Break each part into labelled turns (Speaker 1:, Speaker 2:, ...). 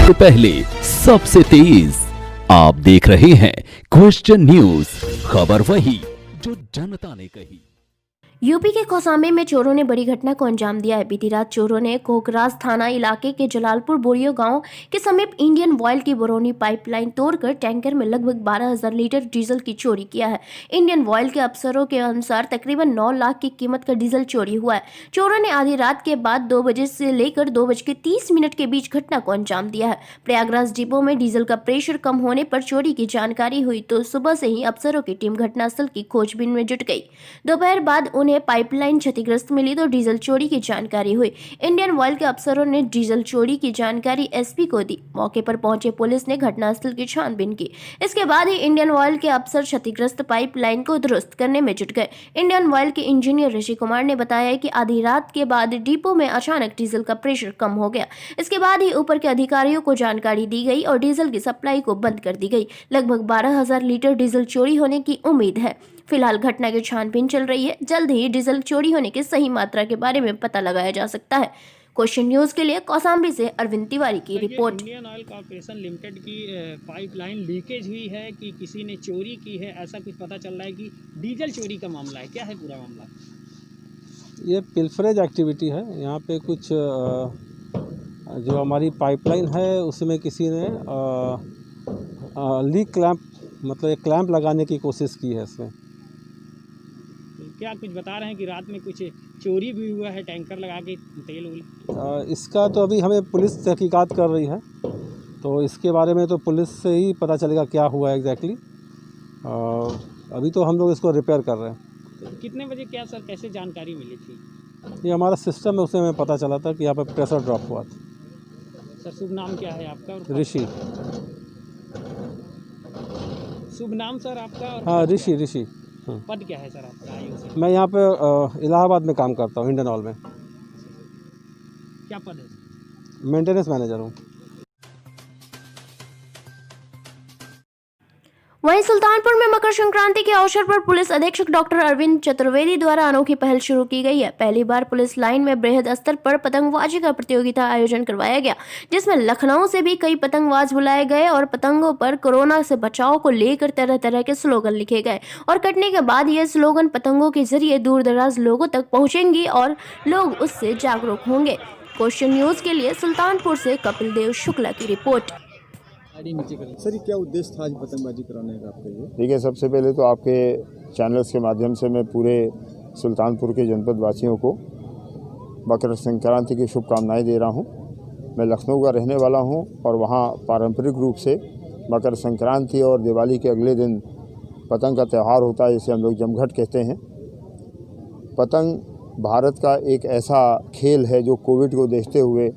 Speaker 1: सबसे पहले, सबसे तेज आप देख रहे हैं क्वेश्चन न्यूज, खबर वही जो जनता ने कही।
Speaker 2: यूपी के कौसाम्बी में चोरों ने बड़ी घटना को अंजाम दिया है। बीती रात चोरों ने कोकराज थाना इलाके के जलालपुर बोरियो गांव के समीप इंडियन ऑयल की बरौनी पाइपलाइन तोड़कर टैंकर में लगभग 12,000 लीटर डीजल की चोरी किया है। इंडियन ऑयल के अफसरों के अनुसार तकरीबन 9 लाख की कीमत का डीजल चोरी हुआ है। चोरों ने आधी रात के बाद 2 बजे से लेकर 2:30 के बीच घटना को अंजाम दिया है। प्रयागराज डिपो में डीजल का प्रेशर कम होने पर चोरी की जानकारी हुई तो सुबह से ही अफसरों की टीम घटनास्थल की खोजबीन में जुट गई। दोपहर बाद उन्हें पाइपलाइन क्षतिग्रस्त मिली तो डीजल चोरी की जानकारी हुई। इंडियन ऑयल के अफसरों ने डीजल चोरी की जानकारी एसपी को दी। मौके पर पहुंचे पुलिस ने घटनास्थल की छानबीन की। इसके बाद ही इंडियन ऑयल के अफसर क्षतिग्रस्त पाइपलाइन को दुरुस्त करने में जुट गए। इंडियन ऑयल के इंजीनियर ऋषि कुमार ने बताया कि आधी रात के बाद डिपो में अचानक डीजल का प्रेशर कम हो गया। इसके बाद ही ऊपर के अधिकारियों को जानकारी दी गई और डीजल की सप्लाई को बंद कर दी गई। लगभग 12,000 लीटर डीजल चोरी होने की उम्मीद है। फिलहाल घटना की छानबीन चल रही है। जल्द ही डीजल चोरी होने की सही मात्रा के बारे में पता लगाया जा सकता है। क्वेश्चन न्यूज के लिए कौसाम्बी से अरविंद तिवारी की report.
Speaker 3: Indian oil corporation limited की पाइपलाइन लीकेज हुई है कि किसी ने चोरी की है, ऐसा कुछ पता चल रहा है कि डीजल चोरी का मामला है, क्या है पूरा मामला?
Speaker 4: ये पिल्फरेज एक्टिविटी है। यहाँ पे कुछ जो हमारी पाइपलाइन है उसमें किसी ने लीक क्लैंप मतलब एक क्लैंप लगाने की कोशिश की है इसमें।
Speaker 3: क्या कुछ बता रहे हैं कि रात में कुछ चोरी भी हुआ है टैंकर लगा के तेल उल?
Speaker 4: इसका तो अभी हमें पुलिस तहकीकात कर रही है, तो इसके बारे में तो पुलिस से ही पता चलेगा क्या हुआ है एग्जैक्टली। अभी तो हम लोग इसको रिपेयर कर रहे हैं।
Speaker 3: तो कितने बजे क्या सर कैसे जानकारी मिली थी?
Speaker 4: ये हमारा सिस्टम है, उसमें हमें पता चला था कि यहाँ पर प्रेशर ड्रॉप हुआ था।
Speaker 3: सर शुभ नाम क्या है आपका?
Speaker 4: ऋषि।
Speaker 3: शुभ नाम सर आपका?
Speaker 4: हाँ, ऋषि।
Speaker 3: पद क्या है सर आपका आयु से?
Speaker 4: मैं यहाँ पे इलाहाबाद में काम करता हूँ, इंडियन ऑयल में।
Speaker 3: क्या पद है?
Speaker 4: मेंटेनेंस मैनेजर हूँ।
Speaker 2: वहीं सुल्तानपुर में मकर संक्रांति के अवसर पर पुलिस अधीक्षक डॉक्टर अरविंद चतुर्वेदी द्वारा अनोखी पहल शुरू की गई है। पहली बार पुलिस लाइन में बृहद स्तर पर पतंगबाजी का प्रतियोगिता आयोजन करवाया गया, जिसमें लखनऊ से भी कई पतंगबाज बुलाए गए और पतंगों पर कोरोना से बचाव को लेकर तरह तरह के स्लोगन लिखे गए और कटने के बाद ये स्लोगन पतंगों के जरिए दूर दराज लोगों तक पहुंचेंगी और लोग उससे जागरूक होंगे। क्वेश्चन न्यूज के लिए सुल्तानपुर से कपिल देव शुक्ला की रिपोर्ट।
Speaker 5: सर, ये क्या उद्देश्य था आज पतंगबाजी कराने का आपके लिए?
Speaker 6: ठीक है, सबसे पहले तो आपके चैनल्स के माध्यम से मैं पूरे सुल्तानपुर के जनपद वासियों को मकर संक्रांति की शुभकामनाएं दे रहा हूं। मैं लखनऊ का रहने वाला हूं और वहां पारंपरिक रूप से मकर संक्रांति और दिवाली के अगले दिन पतंग का त्यौहार होता है, जिसे हम लोग जमघट कहते हैं। पतंग भारत का एक ऐसा खेल है जो कोविड को देखते हुए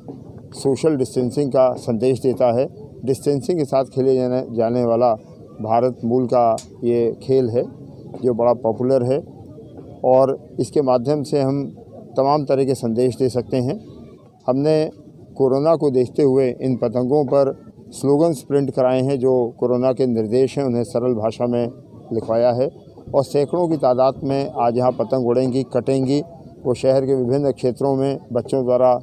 Speaker 6: सोशल डिस्टेंसिंग का संदेश देता है। डिस्टेंसिंग के साथ खेले जाने वाला भारत मूल का ये खेल है जो बड़ा पॉपुलर है और इसके माध्यम से हम तमाम तरह के संदेश दे सकते हैं। हमने कोरोना को देखते हुए इन पतंगों पर स्लोगन्स प्रिंट कराए हैं जो कोरोना के निर्देश हैं, उन्हें सरल भाषा में लिखवाया है और सैकड़ों की तादाद में आज यहाँ पतंग उड़ेंगी, कटेंगी। वो शहर के विभिन्न क्षेत्रों में बच्चों द्वारा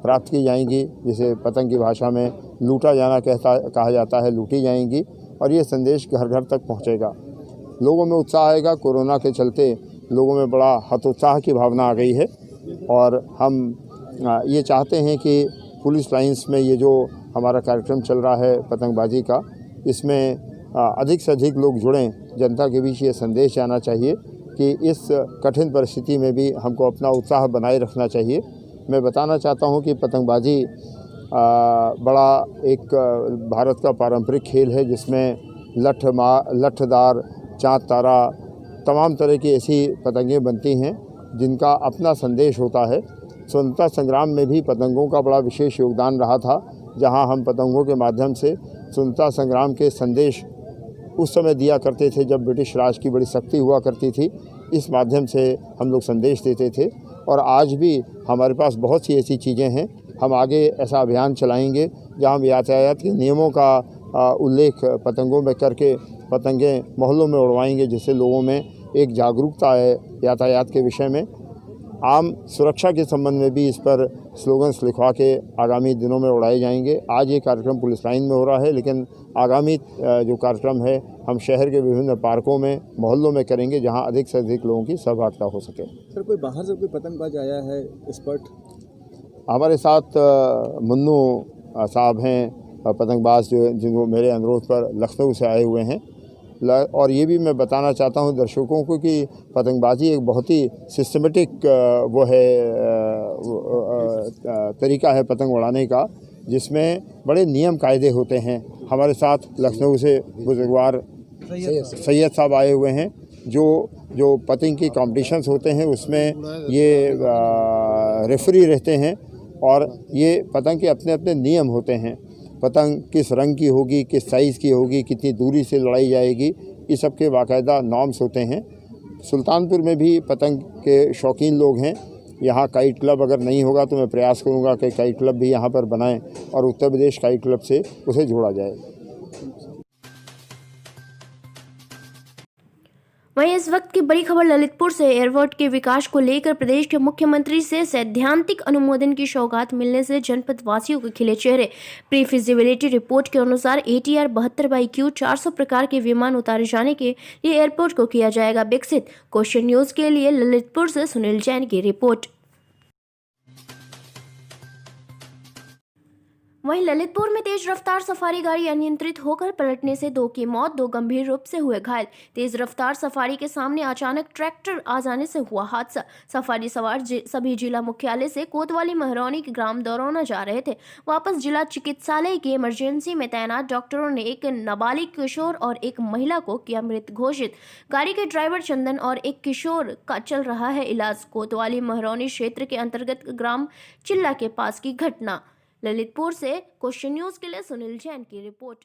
Speaker 6: प्राप्त की जाएंगी, जिसे पतंग की भाषा में लूटा जाना कहा जाता है, लूटी जाएंगी और ये संदेश घर घर तक पहुंचेगा। लोगों में उत्साह आएगा। कोरोना के चलते लोगों में बड़ा हतोत्साह की भावना आ गई है और हम ये चाहते हैं कि पुलिस लाइंस में ये जो हमारा कार्यक्रम चल रहा है पतंगबाजी का, इसमें अधिक से अधिक लोग जुड़ें। जनता के बीच ये संदेश जाना चाहिए कि इस कठिन परिस्थिति में भी हमको अपना उत्साह बनाए रखना चाहिए। मैं बताना चाहता हूं कि पतंगबाजी बड़ा एक भारत का पारंपरिक खेल है जिसमें लठदार, चाँद तारा, तमाम तरह की ऐसी पतंगें बनती हैं जिनका अपना संदेश होता है। स्वतंत्रता संग्राम में भी पतंगों का बड़ा विशेष योगदान रहा था, जहां हम पतंगों के माध्यम से स्वतंत्रता संग्राम के संदेश उस समय दिया करते थे जब ब्रिटिश राज की बड़ी शक्ति हुआ करती थी। इस माध्यम से हम लोग संदेश देते थे और आज भी हमारे पास बहुत सी ऐसी चीज़ें हैं। हम आगे ऐसा अभियान चलाएंगे जहां हम यातायात के नियमों का उल्लेख पतंगों में करके पतंगें मोहल्लों में उड़वाएंगे, जिससे लोगों में एक जागरूकता है यातायात के विषय में। आम सुरक्षा के संबंध में भी इस पर स्लोगन्स लिखवा के आगामी दिनों में उड़ाए जाएंगे। आज ये कार्यक्रम पुलिस लाइन में हो रहा है, लेकिन आगामी जो कार्यक्रम है हम शहर के विभिन्न पार्कों में, मोहल्लों में करेंगे, जहां अधिक से अधिक लोगों की सहभागिता हो सके।
Speaker 5: सर कोई बाहर से कोई पतंगबाज आया है एक्सपर्ट?
Speaker 6: हमारे साथ मुन्नू साहब हैं, पतंगबाज जिनको मेरे अनुरोध पर लखनऊ से आए हुए हैं। और ये भी मैं बताना चाहता हूँ दर्शकों को कि पतंगबाजी एक बहुत ही सिस्टमेटिक वो है तरीका है पतंग उड़ाने का, जिसमें बड़े नियम कायदे होते हैं। हमारे साथ लखनऊ से बुजुर्गवार सैयद साहब आए हुए हैं, जो पतंग की कॉम्पिटिशन्स होते हैं उसमें ये रेफरी रहते हैं, और ये पतंग के अपने अपने नियम होते हैं। पतंग किस रंग की होगी, किस साइज़ की होगी, कितनी दूरी से लड़ाई जाएगी, इस सब के बाकायदा नॉर्म्स होते हैं। सुल्तानपुर में भी पतंग के शौकीन लोग हैं। यहाँ काइट क्लब अगर नहीं होगा तो मैं प्रयास करूँगा कि काइट क्लब भी यहाँ पर बनाएं और उत्तर प्रदेश काइट क्लब से उसे जोड़ा जाए।
Speaker 2: वहीं इस वक्त की बड़ी खबर ललितपुर से। एयरपोर्ट के विकास को लेकर प्रदेश के मुख्यमंत्री से सैद्धांतिक अनुमोदन की सौगात मिलने से जनपद वासियों के खिले चेहरे। प्री फिजिबिलिटी रिपोर्ट के अनुसार ATR 72/Q 400 प्रकार के विमान उतारे जाने के लिए एयरपोर्ट को किया जाएगा विकसित। क्वेश्चन न्यूज के लिए ललितपुर से सुनील जैन की रिपोर्ट। वहीं ललितपुर में तेज रफ्तार सफारी गाड़ी अनियंत्रित होकर पलटने से 2 की मौत, 2 गंभीर रूप से हुए घायल। तेज रफ्तार सफारी के सामने अचानक ट्रैक्टर आ जाने से हुआ हादसा। सफारी सवार सभी जिला मुख्यालय से कोतवाली महरौनी के ग्राम दौरौना जा रहे थे। वापस जिला चिकित्सालय के इमरजेंसी में तैनात डॉक्टरों ने एक नाबालिग किशोर और एक महिला को किया मृत घोषित। गाड़ी के ड्राइवर चंदन और एक किशोर का चल रहा है इलाज। कोतवाली महरौनी क्षेत्र के अंतर्गत ग्राम चिल्ला के पास की घटना। ललितपुर से क्वेश्चन न्यूज के लिए सुनील जैन की रिपोर्ट।